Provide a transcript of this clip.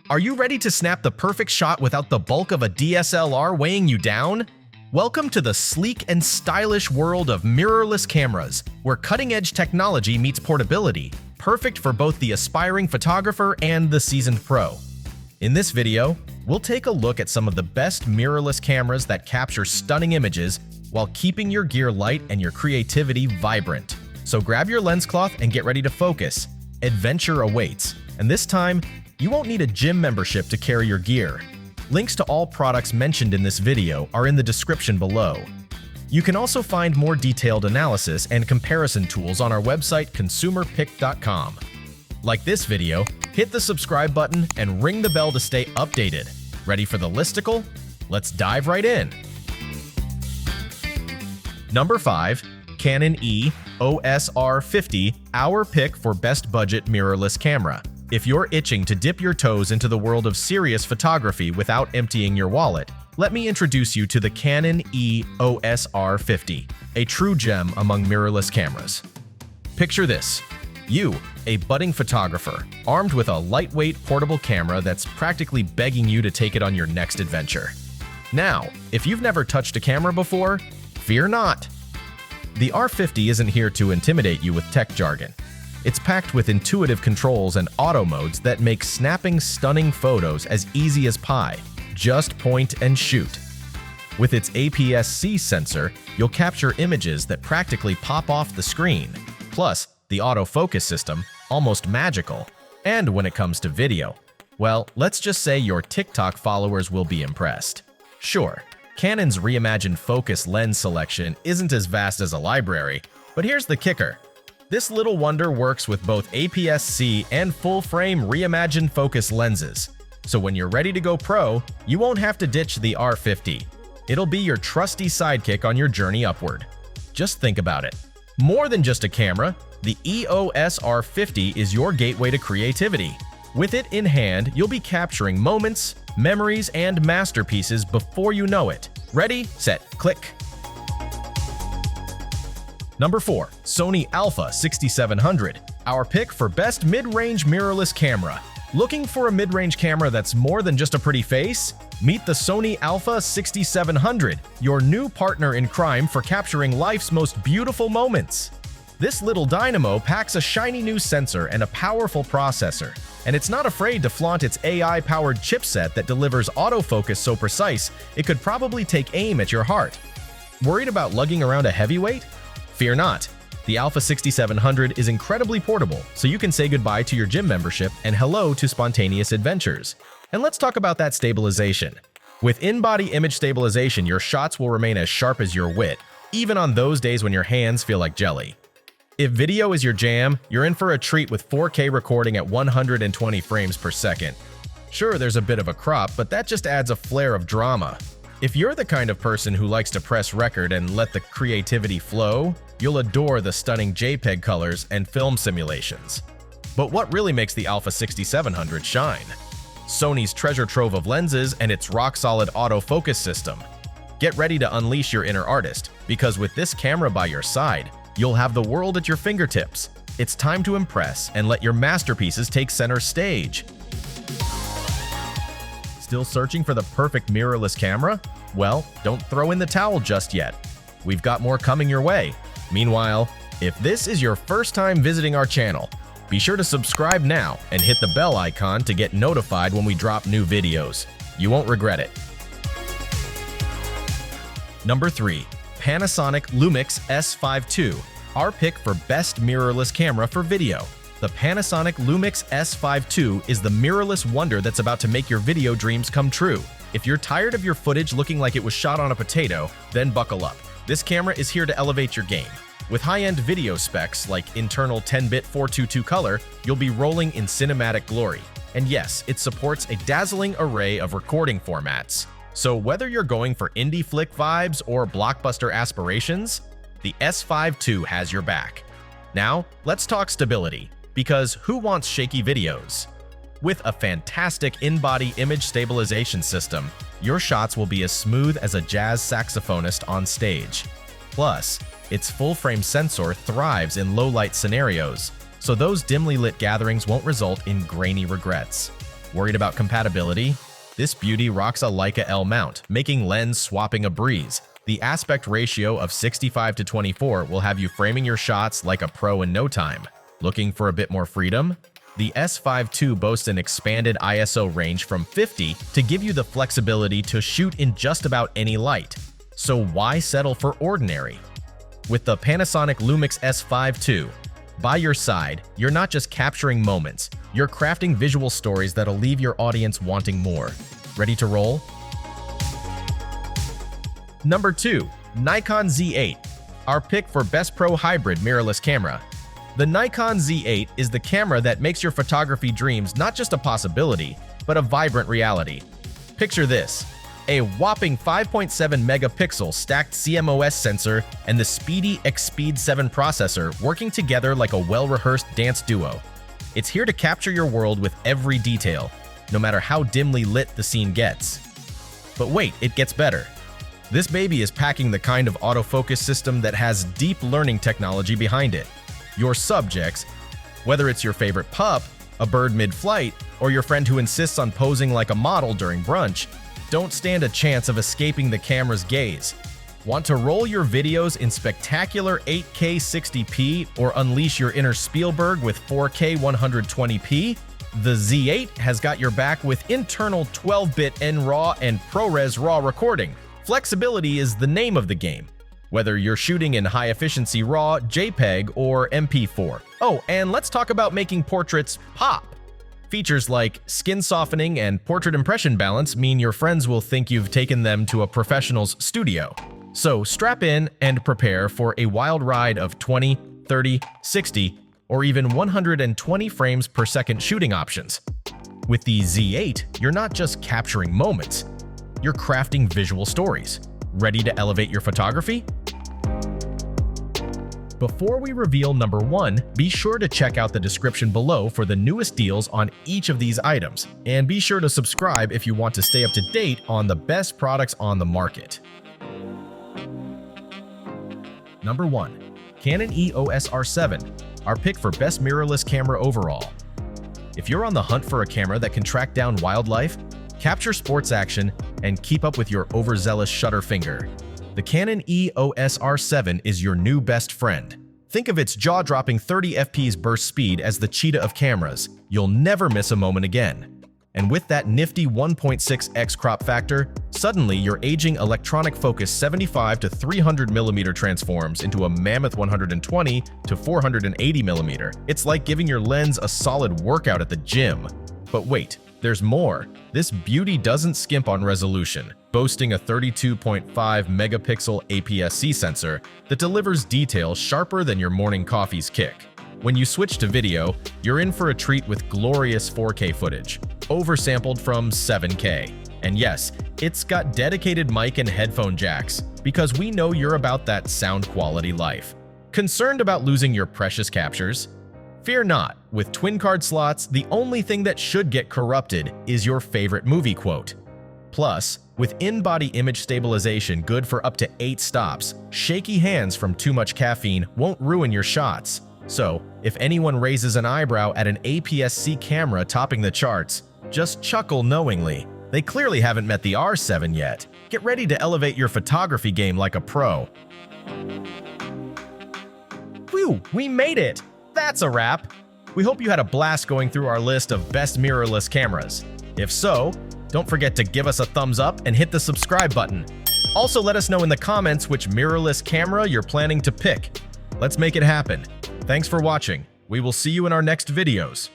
Are you ready to snap the perfect shot without the bulk of a DSLR weighing you down? Welcome to the sleek and stylish world of mirrorless cameras, where cutting-edge technology meets portability, perfect for both the aspiring photographer and the seasoned pro. In this video, we'll take a look at some of the best mirrorless cameras that capture stunning images while keeping your gear light and your creativity vibrant. So grab your lens cloth and get ready to focus. Adventure awaits, and this time, you won't need a gym membership to carry your gear. Links to all products mentioned in this video are in the description below. You can also find more detailed analysis and comparison tools on our website consumerpic.com. Like this video, hit the subscribe button and ring the bell to stay updated. Ready for the listicle? Let's dive right in. Number 5. Canon EOS R50, our pick for best budget mirrorless camera. If you're itching to dip your toes into the world of serious photography without emptying your wallet, let me introduce you to the Canon EOS R50, a true gem among mirrorless cameras. Picture this. You, a budding photographer, armed with a lightweight portable camera that's practically begging you to take it on your next adventure. Now, if you've never touched a camera before, fear not. The R50 isn't here to intimidate you with tech jargon. It's packed with intuitive controls and auto modes that make snapping stunning photos as easy as pie. Just point and shoot. With its APS-C sensor, you'll capture images that practically pop off the screen. Plus, the autofocus system, almost magical. And when it comes to video, well, let's just say your TikTok followers will be impressed. Sure, Canon's reimagined focus lens selection isn't as vast as a library, but here's the kicker. This little wonder works with both APS-C and full-frame reimagined focus lenses. So when you're ready to go pro, you won't have to ditch the R50. It'll be your trusty sidekick on your journey upward. Just think about it. More than just a camera, the EOS R50 is your gateway to creativity. With it in hand, you'll be capturing moments, memories, and masterpieces before you know it. Ready, set, click. Number 4. Sony Alpha 6700, our pick for best mid-range mirrorless camera. Looking for a mid-range camera that's more than just a pretty face? Meet the Sony Alpha 6700, your new partner in crime for capturing life's most beautiful moments. This little dynamo packs a shiny new sensor and a powerful processor, and it's not afraid to flaunt its AI-powered chipset that delivers autofocus so precise it could probably take aim at your heart. Worried about lugging around a heavyweight? Fear not. The Alpha 6700 is incredibly portable, so you can say goodbye to your gym membership and hello to spontaneous adventures. And let's talk about that stabilization. With in-body image stabilization, your shots will remain as sharp as your wit, even on those days when your hands feel like jelly. If video is your jam, you're in for a treat with 4K recording at 120 frames per second. Sure, there's a bit of a crop, but that just adds a flair of drama. If you're the kind of person who likes to press record and let the creativity flow, you'll adore the stunning JPEG colors and film simulations. But what really makes the Alpha 6700 shine? Sony's treasure trove of lenses and its rock-solid autofocus system. Get ready to unleash your inner artist, because with this camera by your side, you'll have the world at your fingertips. It's time to impress and let your masterpieces take center stage. Still searching for the perfect mirrorless camera? Well, don't throw in the towel just yet. We've got more coming your way. Meanwhile, if this is your first time visiting our channel, be sure to subscribe now and hit the bell icon to get notified when we drop new videos. You won't regret it. Number 3. Panasonic LUMIX S5 II, our pick for best mirrorless camera for video. The Panasonic LUMIX S5 II is the mirrorless wonder that's about to make your video dreams come true. If you're tired of your footage looking like it was shot on a potato, then buckle up. This camera is here to elevate your game. With high-end video specs like internal 10-bit 422 color, you'll be rolling in cinematic glory. And yes, it supports a dazzling array of recording formats. So whether you're going for indie flick vibes or blockbuster aspirations, the S5 II has your back. Now, let's talk stability, because who wants shaky videos? With a fantastic in-body image stabilization system, your shots will be as smooth as a jazz saxophonist on stage. Plus, its full-frame sensor thrives in low-light scenarios, so those dimly lit gatherings won't result in grainy regrets. Worried about compatibility? This beauty rocks a Leica L mount, making lens swapping a breeze. The aspect ratio of 65:24 will have you framing your shots like a pro in no time. Looking for a bit more freedom? The S5 II boasts an expanded ISO range from 50 to give you the flexibility to shoot in just about any light. So why settle for ordinary? With the Panasonic LUMIX S5 II by your side, you're not just capturing moments, you're crafting visual stories that'll leave your audience wanting more. Ready to roll? Number 2. Nikon Z8, our pick for best pro hybrid mirrorless camera. The Nikon Z8 is the camera that makes your photography dreams not just a possibility, but a vibrant reality. Picture this: a whopping 5.7 megapixel stacked CMOS sensor and the speedy X-Speed 7 processor working together like a well-rehearsed dance duo. It's here to capture your world with every detail, no matter how dimly lit the scene gets. But wait, it gets better. This baby is packing the kind of autofocus system that has deep learning technology behind it. Your subjects, whether it's your favorite pup, a bird mid-flight, or your friend who insists on posing like a model during brunch, don't stand a chance of escaping the camera's gaze. Want to roll your videos in spectacular 8K 60p or unleash your inner Spielberg with 4K 120p? The Z8 has got your back with internal 12-bit NRAW and ProRes RAW recording. Flexibility is the name of the game, whether you're shooting in high-efficiency RAW, JPEG, or MP4. Oh, and let's talk about making portraits pop. Features like skin softening and portrait impression balance mean your friends will think you've taken them to a professional's studio. So strap in and prepare for a wild ride of 20, 30, 60, or even 120 frames per second shooting options. With the Z8, you're not just capturing moments, you're crafting visual stories. Ready to elevate your photography? Before we reveal number 1, be sure to check out the description below for the newest deals on each of these items, and be sure to subscribe if you want to stay up to date on the best products on the market. Number 1. Canon EOS R7, our pick for best mirrorless camera overall. If you're on the hunt for a camera that can track down wildlife, capture sports action, and keep up with your overzealous shutter finger, the Canon EOS R7 is your new best friend. Think of its jaw-dropping 30 fps burst speed as the cheetah of cameras. You'll never miss a moment again. And with that nifty 1.6x crop factor, suddenly your aging electronic focus 75 to 300mm transforms into a mammoth 120 to 480mm. It's like giving your lens a solid workout at the gym. But wait, there's more. This beauty doesn't skimp on resolution, boasting a 32.5 megapixel APS-C sensor that delivers detail sharper than your morning coffee's kick. When you switch to video, you're in for a treat with glorious 4K footage, oversampled from 7K. And yes, it's got dedicated mic and headphone jacks, because we know you're about that sound quality life. Concerned about losing your precious captures? Fear not, with twin card slots, the only thing that should get corrupted is your favorite movie quote. Plus, with in-body image stabilization good for up to 8 stops, shaky hands from too much caffeine won't ruin your shots. So, if anyone raises an eyebrow at an APS-C camera topping the charts, just chuckle knowingly. They clearly haven't met the R7 yet. Get ready to elevate your photography game like a pro. Whew, we made it! That's a wrap! We hope you had a blast going through our list of best mirrorless cameras. If so, don't forget to give us a thumbs up and hit the subscribe button. Also, let us know in the comments which mirrorless camera you're planning to pick. Let's make it happen. Thanks for watching. We will see you in our next videos.